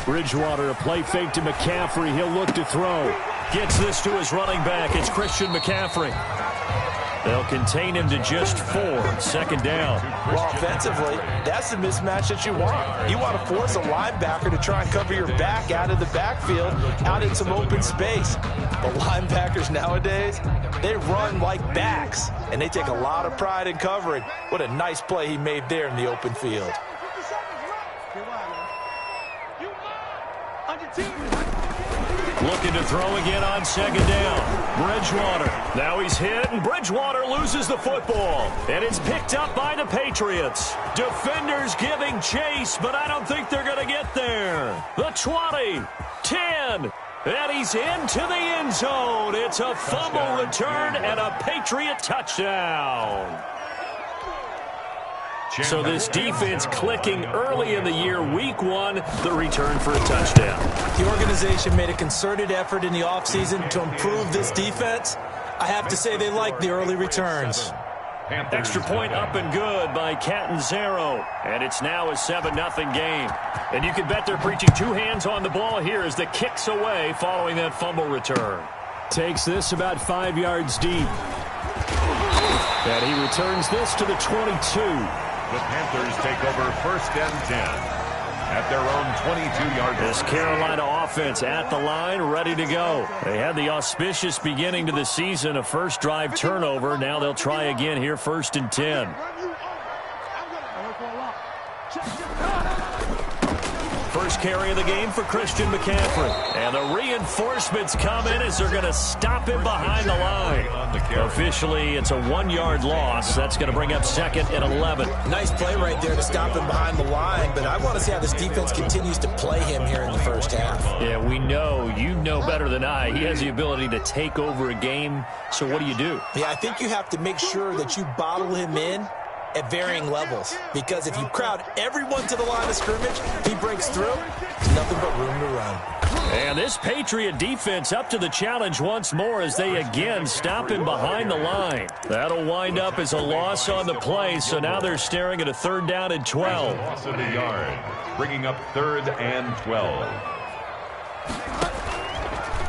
Bridgewater, a play fake to McCaffrey. He'll look to throw. Gets this to his running back. It's Christian McCaffrey. They'll contain him to just 4. Second down. Well, offensively, that's the mismatch that you want. You want to force a linebacker to try and cover your back out of the backfield, out in some open space. The linebackers nowadays, they run like backs, and they take a lot of pride in covering. What a nice play he made there in the open field. Looking to throw again on second down. Bridgewater. Now he's hit, and Bridgewater loses the football. And it's picked up by the Patriots. Defenders giving chase, but I don't think they're going to get there. The 20, 10, and he's into the end zone. It's a fumble return and a Patriot touchdown. So this defense clicking early in the year, week 1, the return for a touchdown. The organization made a concerted effort in the offseason to improve this defense. I have to say they like the early returns. Extra point up and good by Catanzaro. And it's now a 7-0 game. And you can bet they're preaching 2 hands on the ball here as the kick's away following that fumble return. Takes this about 5 yards deep. And he returns this to the 22. The Panthers take over 1st and 10 at their own 22-yard line. This Carolina offense at the line, ready to go. They had the auspicious beginning to the season, a first drive turnover. Now they'll try again here, 1st and 10. First carry of the game for Christian McCaffrey. And the reinforcements come in as they're going to stop him behind the line. Officially, it's a 1-yard loss. That's going to bring up 2nd and 11. Nice play right there to stop him behind the line, but I want to see how this defense continues to play him here in the first half. Yeah, we know. You know better than I. He has the ability to take over a game. So what do you do? Yeah, I think you have to make sure that you bottle him in at varying levels, because if you crowd everyone to the line of scrimmage, if he breaks through, there's nothing but room to run. And this Patriot defense up to the challenge once more as they again stop him behind the line. That'll wind up as a loss on the play, so now they're staring at a 3rd down and 12. Loss of the yard, bringing up 3rd and 12.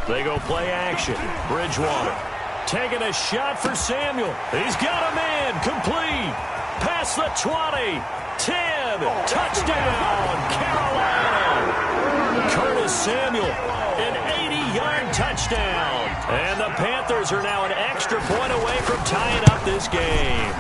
They go play action. Bridgewater taking a shot for Samuel. He's got a man, complete. Past the 20, 10, touchdown, Carolina. Curtis Samuel, an 80-yard touchdown. And the Panthers are now an extra point away from tying up this game.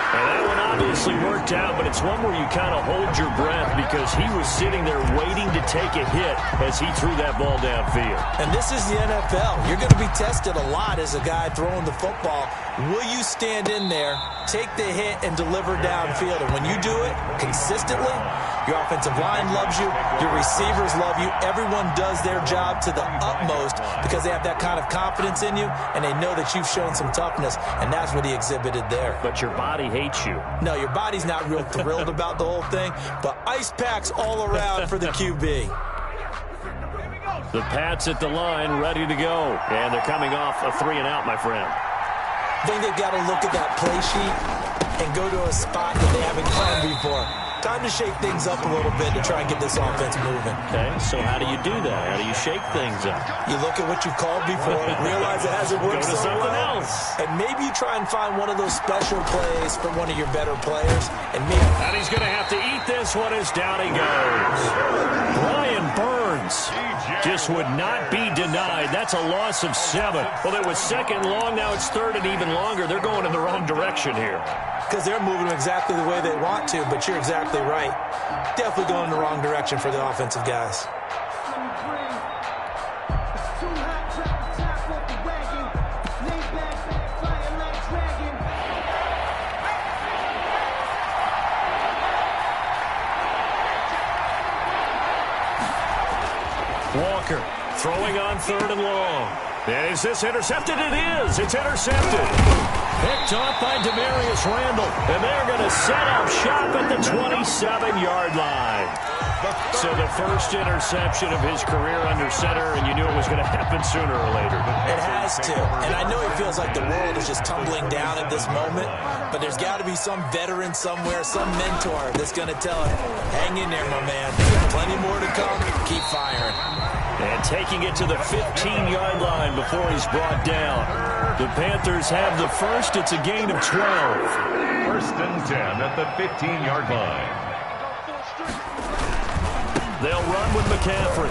And that one obviously worked out, but it's one where you kind of hold your breath because he was sitting there waiting to take a hit as he threw that ball downfield. And this is the NFL. You're going to be tested a lot as a guy throwing the football. Will you stand in there, take the hit, and deliver downfield? And when you do it consistently, your offensive line loves you, your receivers love you. Everyone does their job to the utmost because they have that kind of confidence in you, and they know that you've shown some toughness, and that's what he exhibited there. But your body hates you. No, your body's not real thrilled about the whole thing, but ice packs all around for the QB. The Pats at the line, ready to go. And they're coming off a 3-and-out, my friend. I think they've got to look at that play sheet and go to a spot that they haven't planned before. Time to shake things up a little bit to try and get this offense moving. Okay, so how do you do that? How do you shake things up? You look at what you've called before, realize it hasn't worked Go to so something well, else. and maybe you try and find one of those special plays from one of your better players. And maybe. And he's going to have to eat this one as down he goes. Brian Burns just would not be denied. That's a loss of 7. Well, it was 2nd long. Now it's 3rd and even longer. They're going in the wrong direction here. Because they're moving exactly the way they want to, but you're exactly right. Definitely going in the wrong direction for the offensive guys. Walker throwing on 3rd and long. And is this intercepted? It is. It's intercepted. Picked off by Demarius Randall. And they're going to set up shop at the 27-yard line. So the first interception of his career under center, and you knew it was going to happen sooner or later. It has to. And I know he feels like the world is just tumbling down at this moment, but there's got to be some veteran somewhere, some mentor that's going to tell him, hang in there, my man. Plenty more to come. Keep firing. And taking it to the 15-yard line before he's brought down. The Panthers have the first. It's a gain of 12. First and 10 at the 15-yard line. They'll run with McCaffrey.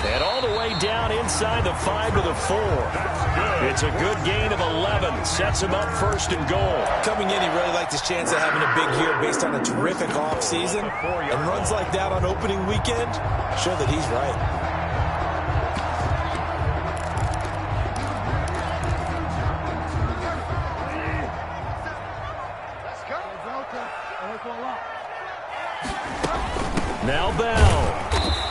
And all the way down inside the 5 to the 4. It's a good gain of 11. Sets him up first and goal. Coming in, he really liked his chance of having a big year based on a terrific offseason. And runs like that on opening weekend show that he's right. Now Bell.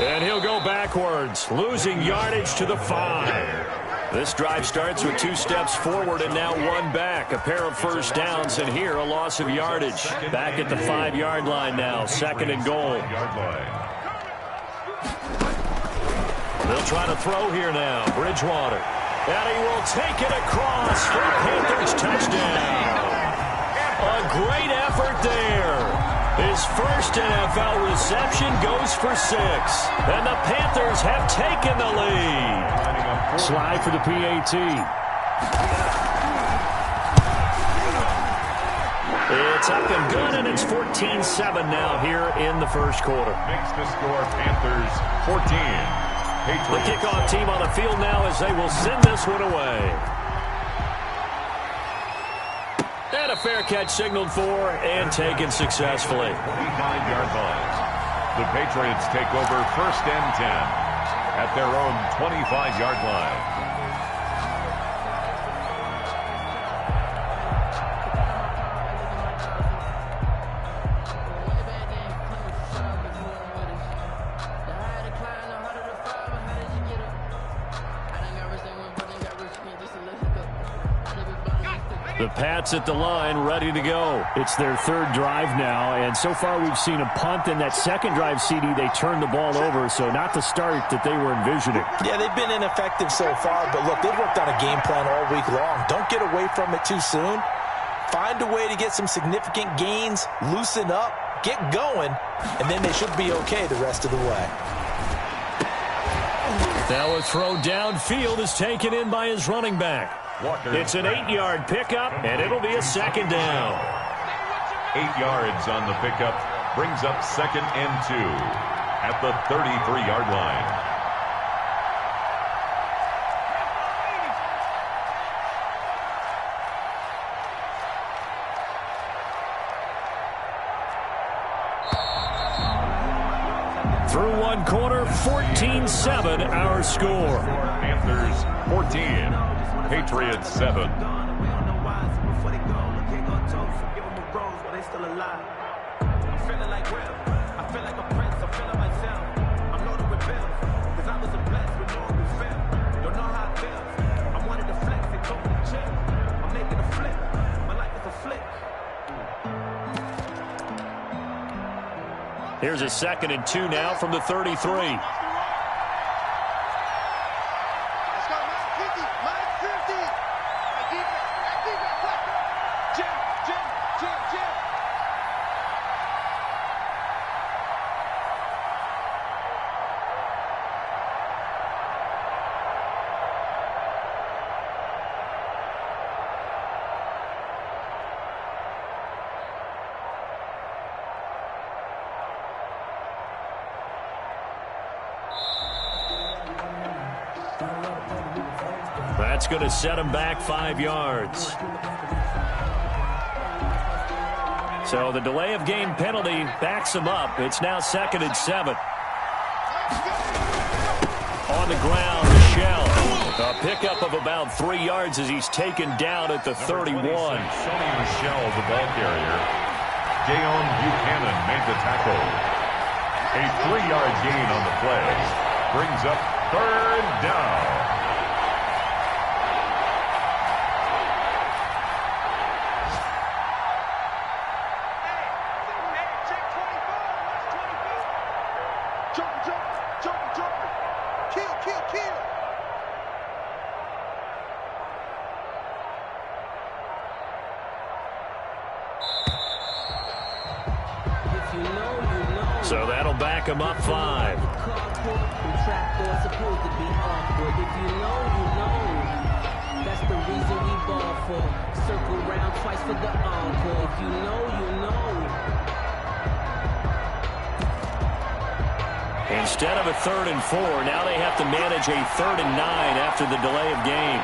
And he'll go backwards, losing yardage to the 5. This drive starts with 2 steps forward and now 1 back. A pair of first downs, and here a loss of yardage. Back at the 5-yard line now, second and goal. They'll try to throw here now. Bridgewater. And he will take it across for a Panthers touchdown. A great effort there. His first NFL reception goes for 6. And the Panthers have taken the lead. Slide for the PAT. It's up and good, and it's 14-7 now here in the first quarter. Makes the score Panthers 14. Patriots. The kickoff team on the field now as they will send this one away. And a fair catch signaled for and taken successfully. 25-yard line. The Patriots take over first and 10 at their own 25-yard line. The Pats at the line, ready to go. It's their third drive now, and so far we've seen a punt. In that second drive, CD, they turned the ball over, so not the start that they were envisioning. Yeah, they've been ineffective so far, but look, they've worked on a game plan all week long. Don't get away from it too soon. Find a way to get some significant gains, loosen up, get going, and then they should be okay the rest of the way. Now a throw downfield is taken in by his running back. It's an 8-yard pickup, and it'll be a second down. 8 yards on the pickup brings up second and 2 at the 33-yard line. Through one quarter, 14-7 our score. Panthers 14. Patriots 7. Here's a 2nd and 2 now from the 33. That's going to set him back 5 yards. So the delay of game penalty backs him up. It's now 2nd and 7. On the ground, Michelle. A pickup of about 3 yards as he's taken down at the 31. Sonny Michel, the ball carrier. Dayon Buchanan made the tackle. A 3-yard gain on the play. Brings up 3rd down. So that'll back him up 5. That's the reason we ball for. Circle round twice for the encore. If you know, you know. Instead of a 3rd and 4, now they have to manage a 3rd and 9 after the delay of game.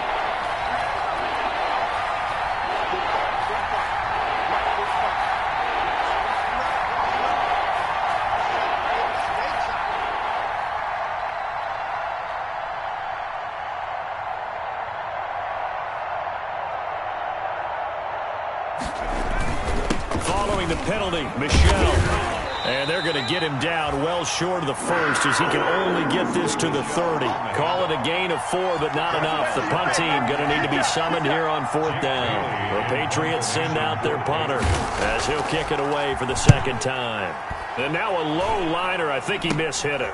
Following the penalty, Michel. And they're going to get him down well short of the first as he can only get this to the 30. Call it a gain of 4, but not enough. The punt team going to need to be summoned here on 4th down. The Patriots send out their punter as he'll kick it away for the 2nd time. And now a low liner. I think he mishit it.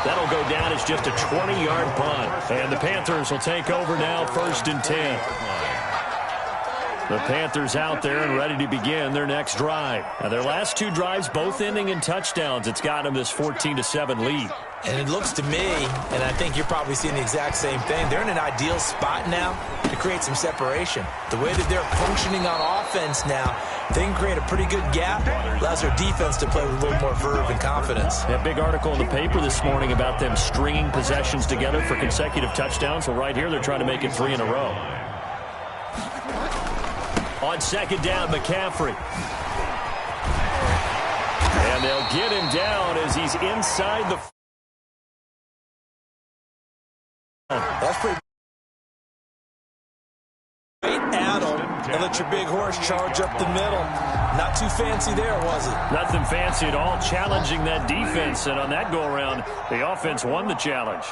That'll go down as just a 20-yard punt. And the Panthers will take over now, 1st and 10. The Panthers out there and ready to begin their next drive. Now, their last 2 drives both ending in touchdowns. It's got them this 14-7 lead. And it looks to me, and I think you're probably seeing the exact same thing, they're in an ideal spot now to create some separation. The way that they're functioning on offense now, they can create a pretty good gap. Allows their defense to play with a little more verve and confidence. A big article in the paper this morning about them stringing possessions together for consecutive touchdowns. Well, right here, they're trying to make it 3 in a row. On 2nd down, McCaffrey. And they'll get him down as he's inside the... That's pretty... Right at him and let your big horse charge up the middle. Not too fancy there, was it? Nothing fancy at all, challenging that defense. And on that go-around, the offense won the challenge.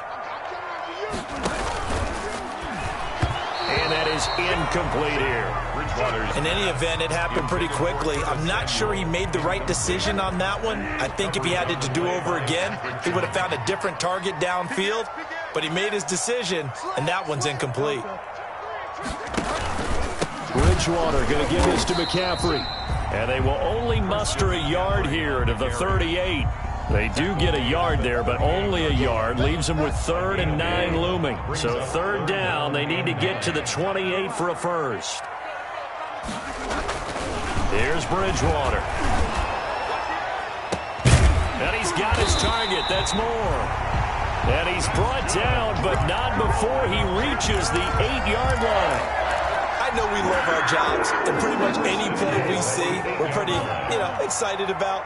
And that is incomplete here. In any event, it happened pretty quickly. I'm not sure he made the right decision on that one. I think if he had it to do over again, he would have found a different target downfield. But he made his decision, and that one's incomplete. Bridgewater going to give this to McCaffrey. And they will only muster a yard here to the 38. They do get a yard there, but only a yard. Leaves them with 3rd and 9 looming. So 3rd down, they need to get to the 28 for a first. Here's Bridgewater. And he's got his target. That's more. And he's brought down, but not before he reaches the 8-yard line. I know we love our jobs, and pretty much any play we see, we're pretty, excited about.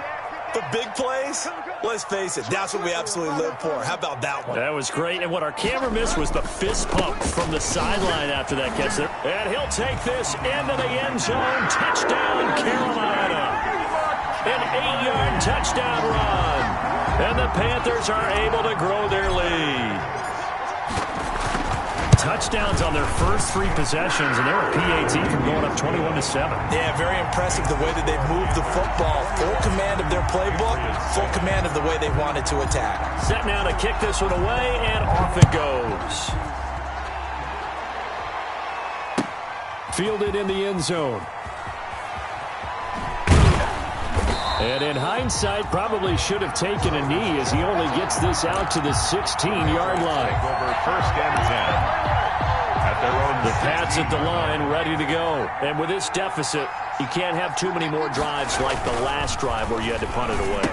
But big plays, let's face it, that's what we absolutely live for. How about that one? That was great. And what our camera missed was the fist pump from the sideline after that catch there. And he'll take this into the end zone. Touchdown, Carolina. An 8-yard touchdown run. And the Panthers are able to grow their lead. Touchdowns on their first 3 possessions, and they're a PAT from going up 21-7. Yeah, very impressive the way that they've moved the football. Full command of their playbook, full command of the way they wanted to attack. Set now to kick this one away, and off it goes. Fielded in the end zone. And in hindsight, probably should have taken a knee as he only gets this out to the 16-yard line. Over 1st and 10. At their own the Pats at the line, ready to go. And with this deficit, you can't have too many more drives like the last drive where you had to punt it away.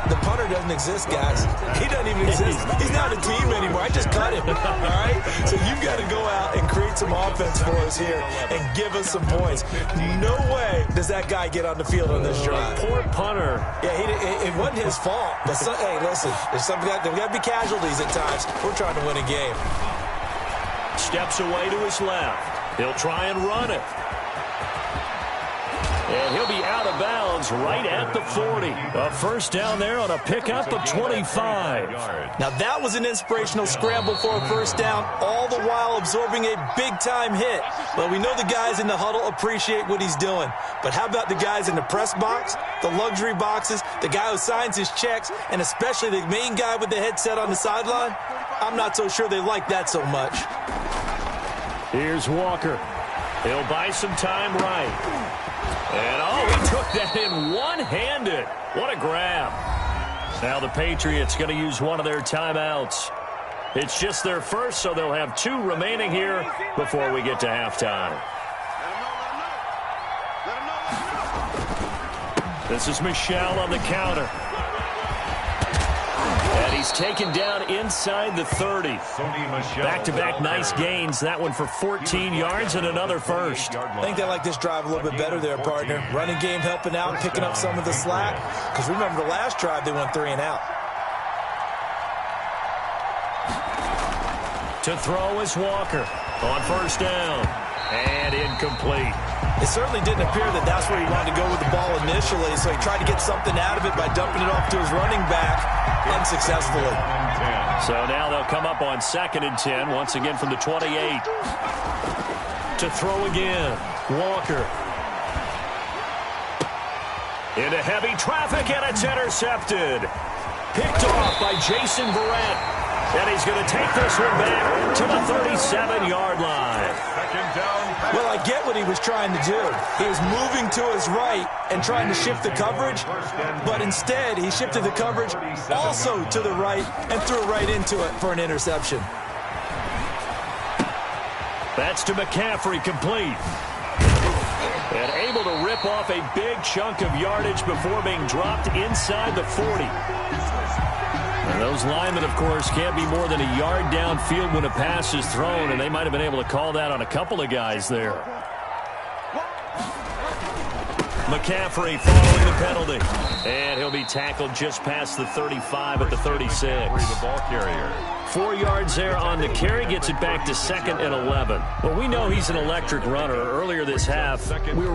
The punter doesn't exist, guys. He doesn't even exist. He's not a team anymore. I just cut him, all right? So you've got to go out and create some offense for us here and give us some points. No way does that guy get on the field on this drive. Poor punter. Yeah, it wasn't his fault. But hey, listen, there's got to be casualties at times. We're trying to win a game. Steps away to his left. He'll try and run it. And he'll be out of bounds right at the 40. A first down there on a pickup of 25. Now that was an inspirational scramble for a first down, all the while absorbing a big-time hit. Well, we know the guys in the huddle appreciate what he's doing. But how about the guys in the press box, the luxury boxes, the guy who signs his checks, and especially the main guy with the headset on the sideline? I'm not so sure they like that so much. Here's Walker. He'll buy some time right. And, oh, he took that in one-handed. What a grab. Now the Patriots going to use one of their timeouts. It's just their first, so they'll have 2 remaining here before we get to halftime. This is Michel on the counter. And he's taken down inside the 30. Back-to-back nice gains. That one for 14 yards and another first. I think they like this drive a little bit better there, partner. Running game helping out, picking up some of the slack. Because remember the last drive, they went 3 and out. To throw is Walker on first down. And incomplete. It certainly didn't appear that that's where he wanted to go with the ball initially, so he tried to get something out of it by dumping it off to his running back unsuccessfully. So now they'll come up on 2nd and 10, once again from the 28. To throw again, Walker. Into heavy traffic, and it's intercepted. Picked off by Jason Verrett. And he's going to take this one back to the 37-yard line. Well, I get what he was trying to do. He was moving to his right and trying to shift the coverage, but instead he shifted the coverage also to the right and threw it right into it for an interception. That's to McCaffrey, complete. And able to rip off a big chunk of yardage before being dropped inside the 40. And those linemen, of course, can't be more than a yard downfield when a pass is thrown, and they might have been able to call that on a couple of guys there. McCaffrey following the penalty. And he'll be tackled just past the 35 at the 36. The ball carrier. 4 yards there on the carry, gets it back to 2nd and 11. Well, we know he's an electric runner. Earlier this half, you were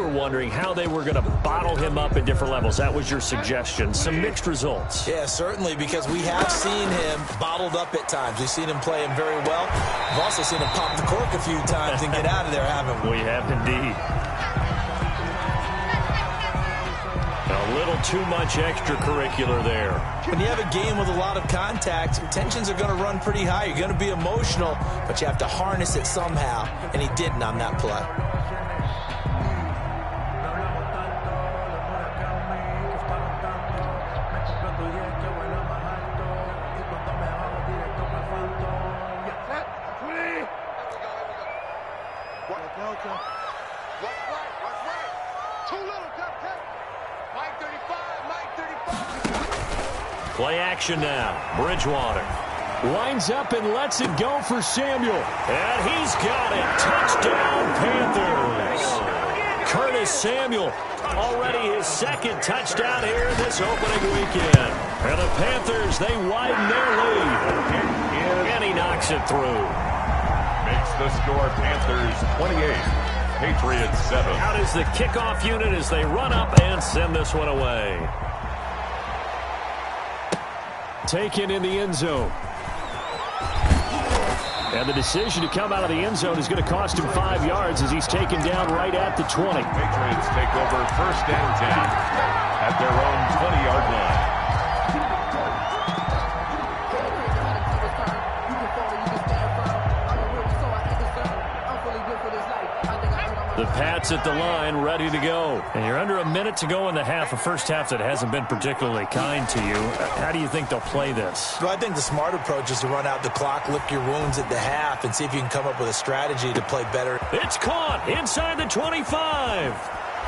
wondering how they were going to bottle him up at different levels. That was your suggestion. Some mixed results. Yeah, certainly, because we have seen him bottled up at times. We've seen him play him very well. We've also seen him pop the cork a few times and get out of there, haven't we? We have indeed. A little too much extracurricular there. When you have a game with a lot of contact, tensions are going to run pretty high. You're going to be emotional, but you have to harness it somehow, and he didn't on that play. Play action now. Bridgewater winds up and lets it go for Samuel. And he's got it. Touchdown, Panthers. Curtis Samuel, already his 2nd touchdown here in this opening weekend. And the Panthers, they widen their lead. And he knocks it through. Makes the score Panthers 28, Patriots 7. Out is the kickoff unit as they run up and send this one away. Taken in the end zone. And the decision to come out of the end zone is going to cost him 5 yards as he's taken down right at the 20. Patriots take over 1st and 10 at their own 20-yard line. The Pats at the line, ready to go. And you're under a minute to go in the half, a first half that hasn't been particularly kind to you. How do you think they'll play this? Well, I think the smart approach is to run out the clock, lick your wounds at the half, and see if you can come up with a strategy to play better. It's caught inside the 25.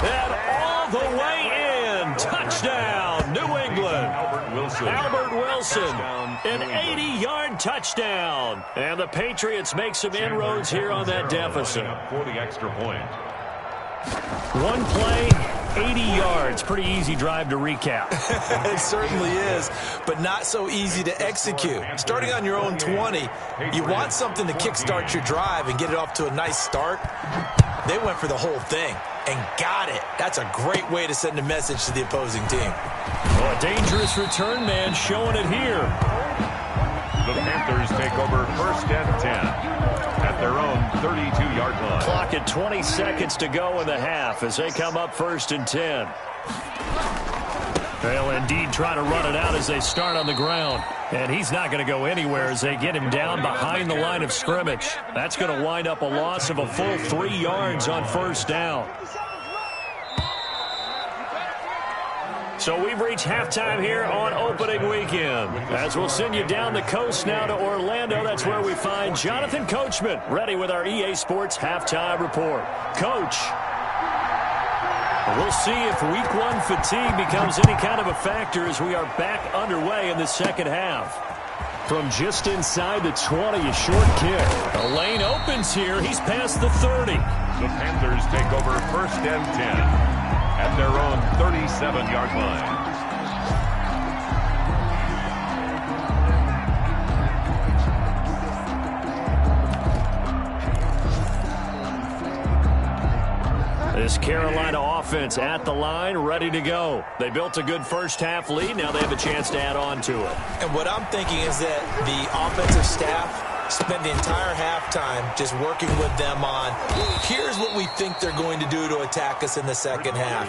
And all the way in. Touchdown, New England. Albert Wilson, an 80-yard touchdown. And the Patriots make some inroads here on that deficit. For the extra point. One play, 80 yards. Pretty easy drive to recap. It certainly is, but not so easy to execute. Starting on your own 20, you want something to kickstart your drive and get it off to a nice start. They went for the whole thing and got it. That's a great way to send a message to the opposing team. Oh, a dangerous return man showing it here. The Panthers take over 1st and 10 at their own 32-yard line. Clock at 20 seconds to go in the half as they come up 1st and 10. They'll indeed try to run it out as they start on the ground. And he's not going to go anywhere as they get him down behind the line of scrimmage. That's going to wind up a loss of a full 3 yards on 1st down. So we've reached halftime here on opening weekend. As we'll send you down the coast now to Orlando, that's where we find Jonathan Coachman, ready with our EA Sports halftime report. Coach, we'll see if week 1 fatigue becomes any kind of a factor as we are back underway in the second half. From just inside the 20, a short kick. The lane opens here. He's past the 30. The Panthers take over 1st and 10 at their own 37-yard line. This Carolina offense at the line, ready to go. They built a good first-half lead. Now they have a chance to add on to it. And what I'm thinking is that the offensive staff spent the entire halftime just working with them on, here's what we think they're going to do to attack us in the second half.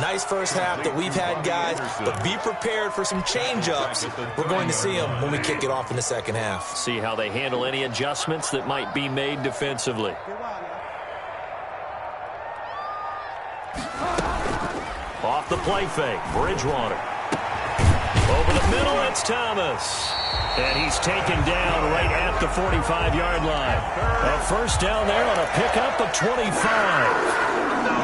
Nice first half that we've had, guys, but be prepared for some change-ups. We're going to see them when we kick it off in the second half. See how they handle any adjustments that might be made defensively. Off the play fake, Bridgewater. Over the middle, it's Thomas. And he's taken down right at the 45-yard line. A first down there on a pickup of 25.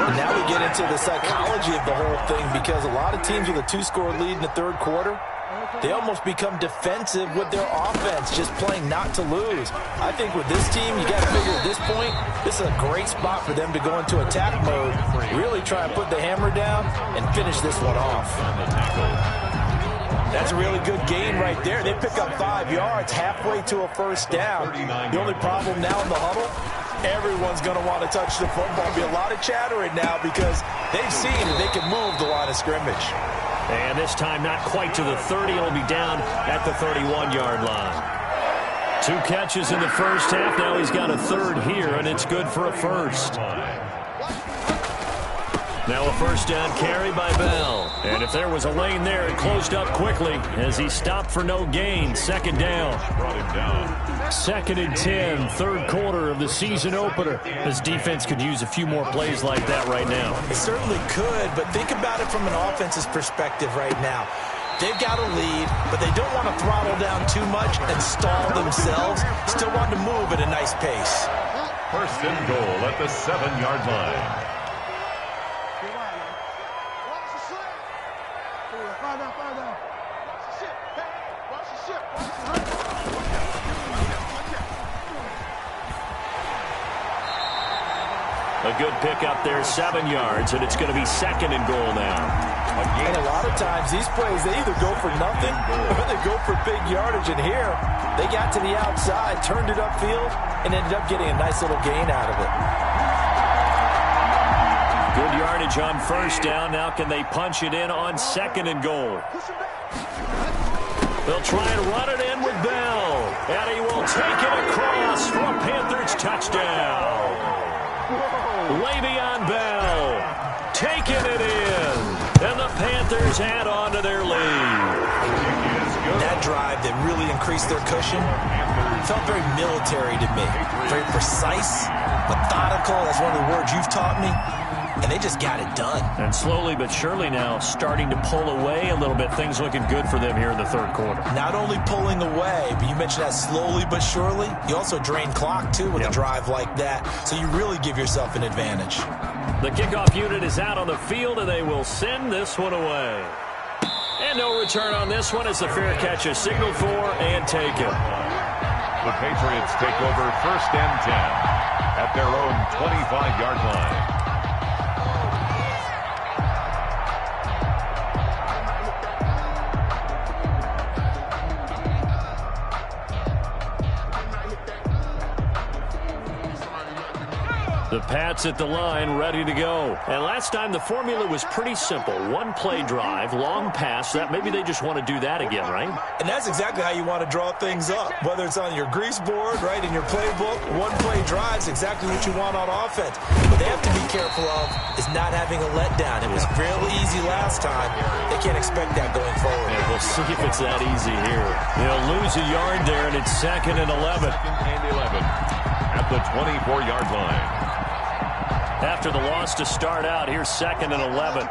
And now we get into the psychology of the whole thing, because a lot of teams with a 2-score lead in the third quarter, they almost become defensive with their offense, just playing not to lose. I think with this team, you got to figure at this point, this is a great spot for them to go into attack mode, really try and put the hammer down and finish this one off. That's a really good gain right there. They pick up 5 yards halfway to a first down. The only problem now in the huddle, everyone's going to want to touch the football. There'll be a lot of chattering now because they've seen that they can move the line of scrimmage. And this time not quite to the 30. It'll be down at the 31-yard line. 2 catches in the first half. Now he's got a third here, and it's good for a first. Now a first down carry by Bell. And if there was a lane there, it closed up quickly as he stopped for no gain. Second down. 2nd and 10, third quarter of the season opener. This defense could use a few more plays like that right now. It certainly could, but think about it from an offense's perspective right now. They've got a lead, but they don't want to throttle down too much and stall themselves. Still want to move at a nice pace. 1st and goal at the 7-yard line. A good pickup there, 7 yards, and it's going to be 2nd and goal now. And a lot of times these plays, they either go for nothing or they go for big yardage. And here, they got to the outside, turned it upfield, and ended up getting a nice little gain out of it. Good yardage on first down. Now can they punch it in on 2nd and goal? They'll try and run it in with Bell. And he will take it across for a Panthers touchdown. Le'Veon Bell taking it in. And the Panthers add on to their lead. That drive that really increased their cushion felt very military to me. Very precise, methodical. That's one of the words you've taught me. And they just got it done. And slowly but surely now starting to pull away a little bit. Things looking good for them here in the third quarter. Not only pulling away, but you mentioned that slowly but surely. You also drain clock, too, with a drive like that. So you really give yourself an advantage. The kickoff unit is out on the field, and they will send this one away. And no return on this one as the fair catch is signaled for and taken. The Patriots take over 1st and 10 at their own 25-yard line. The Pats at the line, ready to go. And last time the formula was pretty simple. One play drive, long pass. That maybe they just want to do that again, right? And that's exactly how you want to draw things up. Whether it's on your grease board, right, in your playbook, one play drive is exactly what you want on offense. What they have to be careful of is not having a letdown. It was real easy last time. They can't expect that going forward. And we'll see if it's that easy here. They'll lose a yard there, and it's 2nd and 11. 2nd and 11 at the 24-yard line. After the loss to start out, here's 2nd and 11.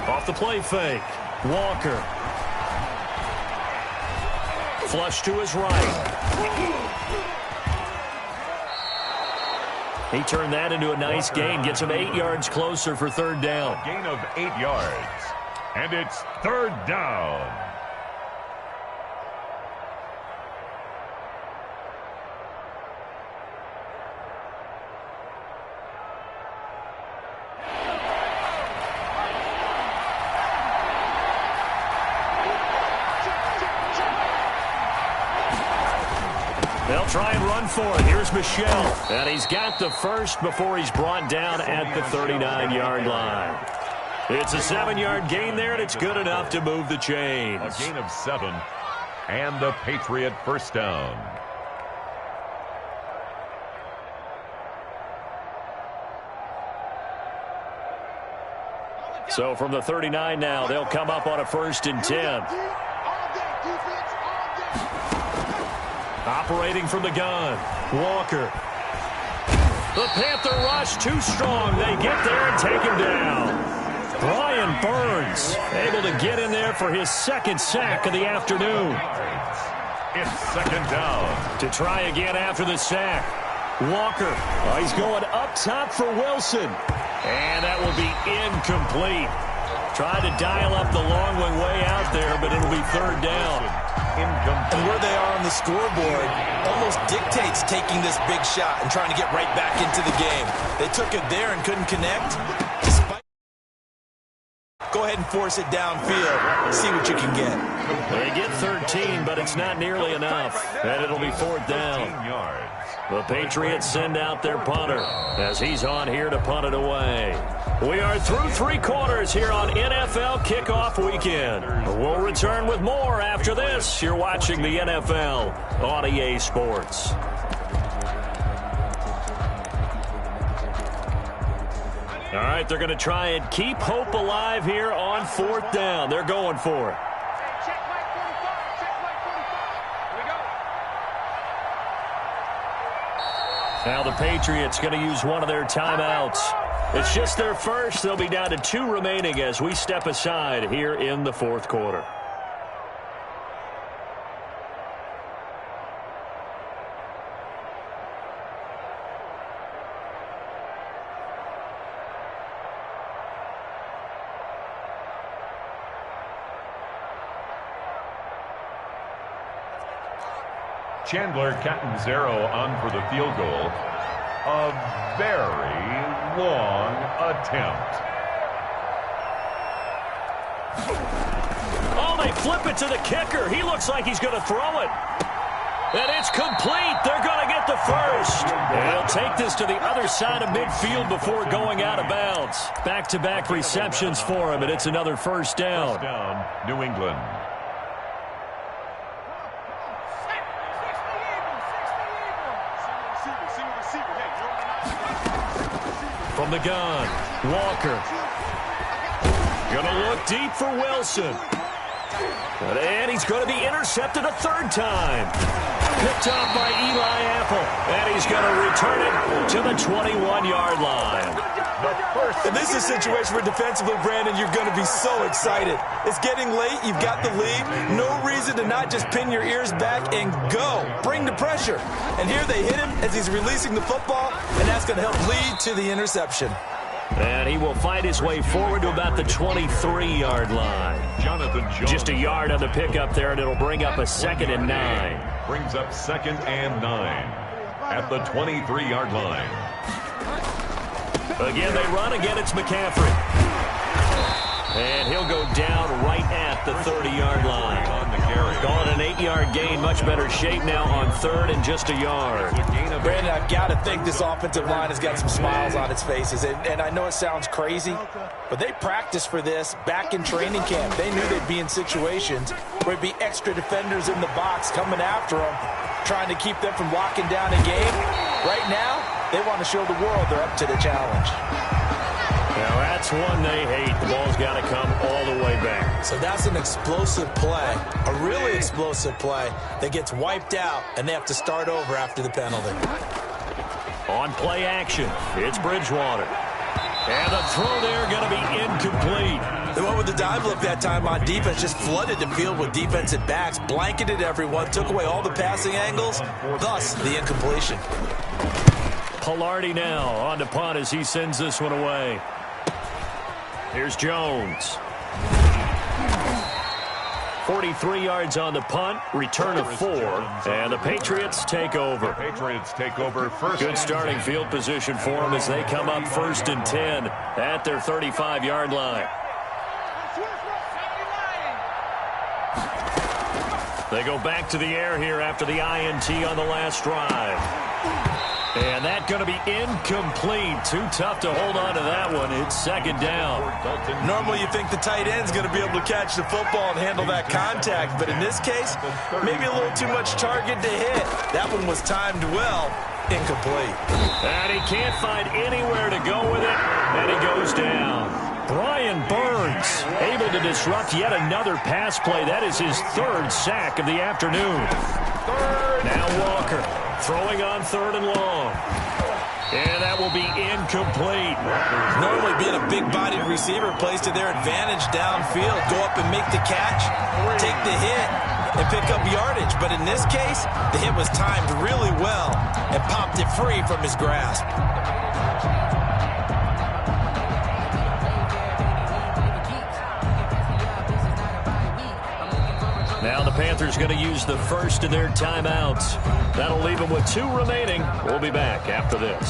Off the play fake. Walker. Flush to his right. He turned that into a nice gain. Gets him 8 yards closer for 3rd down. A gain of 8 yards. And it's 3rd down. They'll try and run for it. Here's Michel. And he's got the first before he's brought down at the 39-yard line. It's a 7-yard gain there, and it's good enough to move the chains. A gain of 7, and the Patriot first down. So from the 39 now, they'll come up on a 1st and 10. Operating from the gun, Walker. The Panther rush too strong. They get there and take him down. Brian Burns able to get in there for his 2nd sack of the afternoon. It's 2nd down. To try again after the sack. Walker, he's going up top for Wilson. And that will be incomplete. Tried to dial up the long way out there, but it'll be 3rd down. And where they are on the scoreboard almost dictates taking this big shot and trying to get right back into the game. They took it there and couldn't connect. Go ahead and force it downfield. See what you can get. They get 13, but it's not nearly enough. And it'll be 4th down. The Patriots send out their punter as he's on here to punt it away. We are through 3 quarters here on NFL Kickoff Weekend. We'll return with more after this. You're watching the NFL on EA Sports. All right, they're going to try and keep hope alive here on 4th down. They're going for it. Now the Patriots going to use one of their timeouts. It's just their first. They'll be down to 2 remaining as we step aside here in the 4th quarter. Chandler Catanzaro on for the field goal. A very long attempt. Oh, they flip it to the kicker. He looks like he's going to throw it. And it's complete. They're going to get the first. And he'll take this to the other side of midfield before going out of bounds. Back-to-back receptions for him, and it's another first down. First down, New England. From the gun, Walker. Gonna look deep for Wilson. And he's going to be intercepted a 3rd time. Picked up by Eli Apple. And he's going to return it to the 21-yard line. And this is a situation where defensively, Brandon, you're going to be so excited. It's getting late. You've got the lead. No reason to not just pin your ears back and go. Bring the pressure. And here they hit him as he's releasing the football, and that's going to help lead to the interception. And he will fight his way forward to about the 23-yard line. Jonathan Jones. Just a yard on the pickup there, and it'll bring up a 2nd and 9. Brings up 2nd and 9 at the 23-yard line. Again, they run. Again, it's McCaffrey. And he'll go down right at the 30-yard line. On the carry. Call it an 8-yard gain. Much better shape now on third and just a yard. Brandon, I've got to think this offensive line has got some smiles on its faces. And I know it sounds crazy, but they practiced for this back in training camp. They knew they'd be in situations where it'd be extra defenders in the box coming after them, trying to keep them from locking down a game. Right now, they want to show the world they're up to the challenge. Now that's one they hate. The ball's got to come all the way back. So that's an explosive play, a really explosive play that gets wiped out, and they have to start over after the penalty. On play action, it's Bridgewater. And the throw there going to be incomplete. They went with the dive look that time on defense, just flooded the field with defensive backs, blanketed everyone, took away all the passing angles, thus the incompletion. Pilardi now on to punt as he sends this one away. Here's Jones. 43 yards on the punt, return of 4, and the Patriots take over. First. Good starting field position for them as they come up 1st and 10 at their 35-yard line. They go back to the air here after the INT on the last drive. And that's going to be incomplete. Too tough to hold on to that one. It's 2nd down. Normally you think the tight end's going to be able to catch the football and handle that contact, but in this case, maybe a little too much target to hit. That one was timed well. Incomplete. And he can't find anywhere to go with it, and he goes down. Brian Burns able to disrupt yet another pass play. That is his 3rd sack of the afternoon. Now Walker throwing on 3rd and long. And that will be incomplete. Normally being a big-bodied receiver plays to their advantage downfield. Go up and make the catch, take the hit, and pick up yardage. But in this case, the hit was timed really well and popped it free from his grasp. Now the Panthers going to use the first of their timeouts. That'll leave them with 2 remaining. We'll be back after this.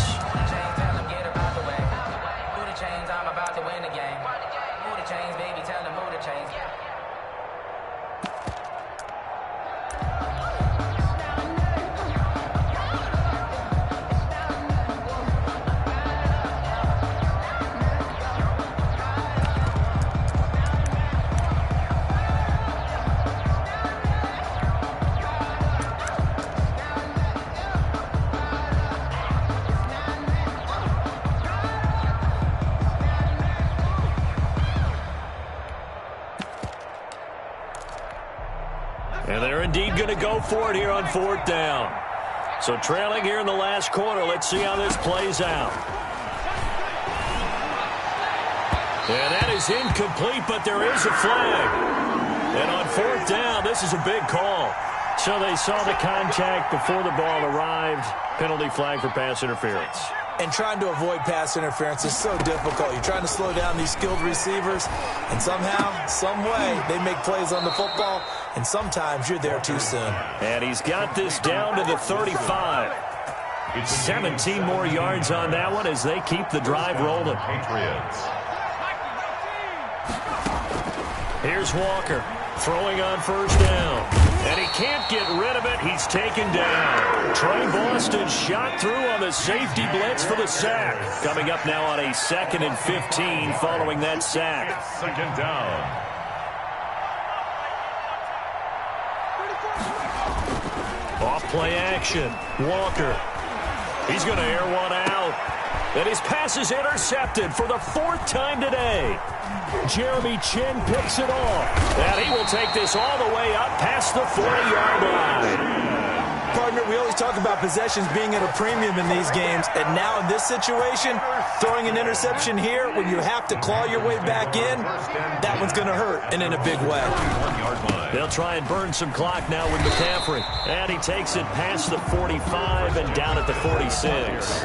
And they're indeed going to go for it here on 4th down. So trailing here in the last quarter. Let's see how this plays out. And that is incomplete, but there is a flag. And on 4th down, this is a big call. So they saw the contact before the ball arrived. Penalty flag for pass interference. And trying to avoid pass interference is so difficult. You're trying to slow down these skilled receivers, and somehow, some way, they make plays on the football, and sometimes you're there too soon. And he's got this down to the 35. 17 more yards on that one as they keep the drive rolling. Here's Walker throwing on 1st down. And he can't get rid of it. He's taken down. Trey Boston shot through on the safety blitz for the sack. Coming up now on a 2nd and 15 following that sack. 2nd down. Off play action. Walker. He's going to air one out. And his pass is intercepted for the 4th time today. Jeremy Chin picks it off. And he will take this all the way up past the 40-yard line. Partner, we always talk about possessions being at a premium in these games. And now in this situation, throwing an interception here when you have to claw your way back in, that one's going to hurt, and in a big way. They'll try and burn some clock now with McCaffrey. And he takes it past the 45 and down at the 46.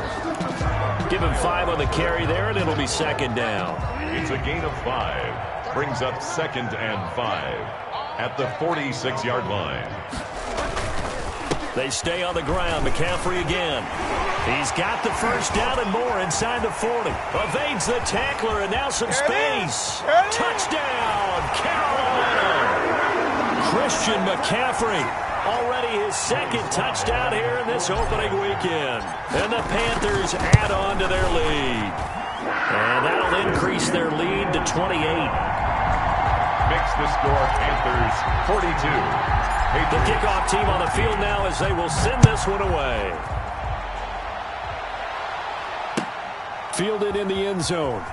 Give him 5 on the carry there, and it'll be 2nd down. It's a gain of 5. Brings up 2nd and 5 at the 46-yard line. They stay on the ground. McCaffrey again. He's got the 1st down and more inside the 40. Evades the tackler, and now some space. Touchdown, Carolina. Christian McCaffrey. Already his second touchdown here in this opening weekend. And the Panthers add on to their lead. And that'll increase their lead to 28. Makes the score Panthers 42. The kickoff team on the field now as they will send this one away. Fielded in the end zone.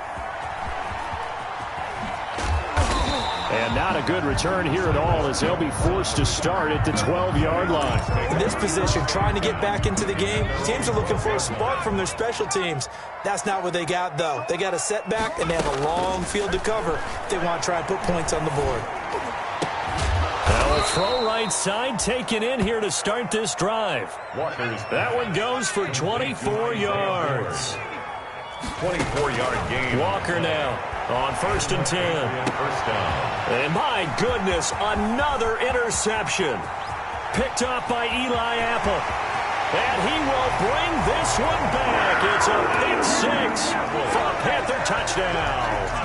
And not a good return here at all as they'll be forced to start at the 12-yard line. In this position, trying to get back into the game, teams are looking for a spark from their special teams. That's not what they got, though. They got a setback, and they have a long field to cover if they want to try and put points on the board. Now a throw right side taken in here to start this drive. That one goes for 24 yards. 24-yard gain. Walker now on 1st and 10. First down. And my goodness, another interception. Picked off by Eli Apple. And he will bring this one back. It's a pick 6 for a Panther touchdown.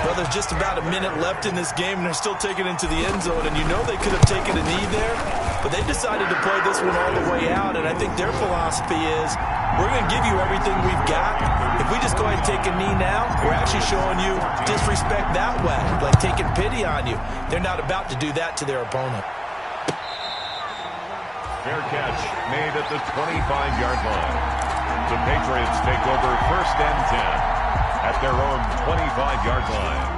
Well, there's just about a minute left in this game, and they're still taking it into the end zone. And you know they could have taken a knee there, but they decided to play this one all the way out. And I think their philosophy is, we're going to give you everything we've got. If we just go ahead and take a knee now, we're actually showing you disrespect that way, like taking pity on you. They're not about to do that to their opponent. Fair catch made at the 25-yard line. The Patriots take over 1st and 10 at their own 25-yard line.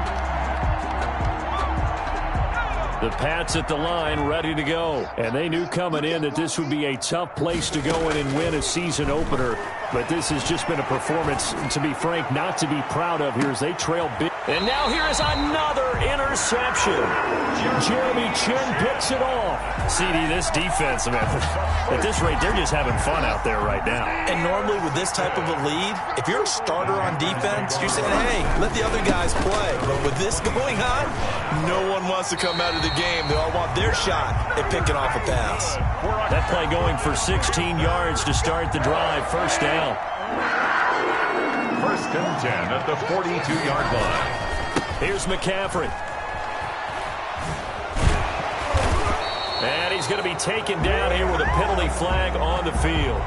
The Pats at the line ready to go. And they knew coming in that this would be a tough place to go in and win a season opener. But this has just been a performance, to be frank, not to be proud of here as they trail big. And now here is another interception. Jeremy Chin picks it off. CD, this defense, man, at this rate, they're just having fun out there right now. And normally with this type of a lead, if you're a starter on defense, you're saying, hey, let the other guys play. But with this going on, no one wants to come out of the game. They all want their shot at picking off a pass. That play going for 16 yards to start the drive. First down. 1st and 10 at the 42-yard line. Here's McCaffrey. And he's going to be taken down here with a penalty flag on the field.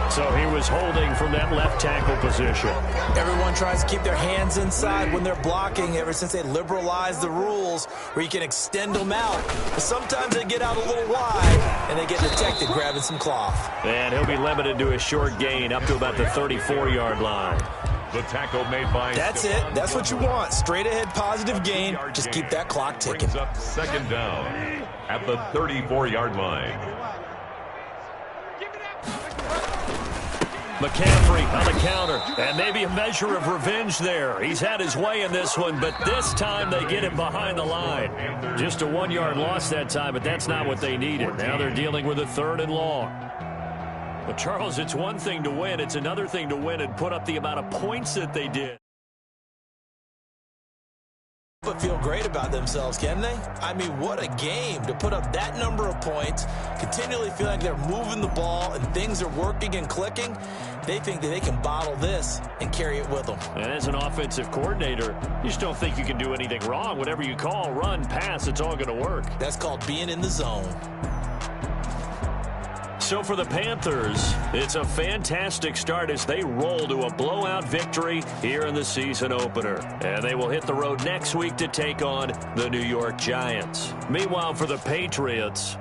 So he was holding from that left tackle position. Everyone tries to keep their hands inside when they're blocking ever since they liberalized the rules where you can extend them out. But sometimes they get out a little wide and they get detected grabbing some cloth. And he'll be limited to a short gain up to about the 34-yard line. The tackle made by... That's it. That's what you want. Straight ahead positive gain. Just keep that clock ticking. Brings up 2nd down at the 34-yard line. McCaffrey on the counter, and maybe a measure of revenge there. He's had his way in this one, but this time they get him behind the line. Just a 1-yard loss that time, but that's not what they needed. Now they're dealing with a 3rd and long. But, Charles, it's one thing to win. It's another thing to win and put up the amount of points that they did. But feel great about themselves, can they? I mean, what a game to put up that number of points, continually feel like they're moving the ball and things are working and clicking. They think that they can bottle this and carry it with them. And as an offensive coordinator, you just don't think you can do anything wrong. Whatever you call, run, pass, it's all going to work. That's called being in the zone. So for the Panthers, it's a fantastic start as they roll to a blowout victory here in the season opener. And they will hit the road next week to take on the New York Giants. Meanwhile, for the Patriots,